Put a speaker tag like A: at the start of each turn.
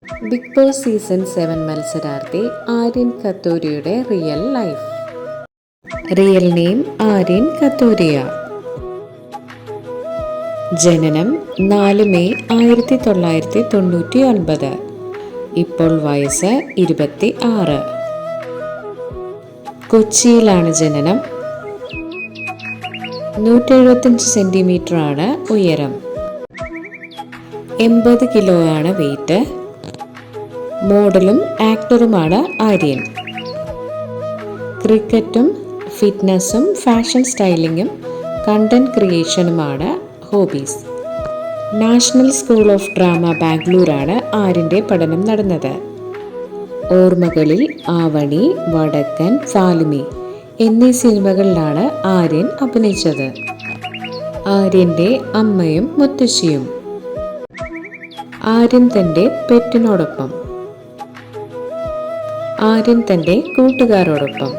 A: Big boss season 7 മത്സരാർത്ഥി ആര്യൻ കത്തോരിയുടെ real life. Real name Aryan Kathoria. ജനനം 4 മെയ് 1999. ഇപ്പോൾ വയസ്സ് 26. കൊച്ചിയിലാണ് ജനനം. 175 സെന്റിമീറ്റർ ആണ് ഉയരം. 80 കിലോയാണ് വെയിറ്റ്. മോഡലും ആക്ടറുമാണ് ആര്യൻ. ക്രിക്കറ്റും ഫിറ്റ്നസും ഫാഷൻ സ്റ്റൈലിങ്ങും കണ്ടന്റ് ക്രിയേഷനുമാണ് hobbies. National school of drama ബാംഗ്ലൂരാണ് ആര്യൻ്റെ പഠനം നടന്നത്. ഓർമ്മകളിൽ ആവണി, വടക്കൻ, ഫാലുമി എന്നീ സിനിമകളിലാണ് ആര്യൻ അഭിനയിച്ചത്. ആര്യൻ്റെ അമ്മയും മുത്തശ്ശിയും. ആര്യൻ തൻ്റെ പെറ്റിനോടൊപ്പം. ആര്യൻ തൻ്റെ കൂട്ടുകാരോടൊപ്പം.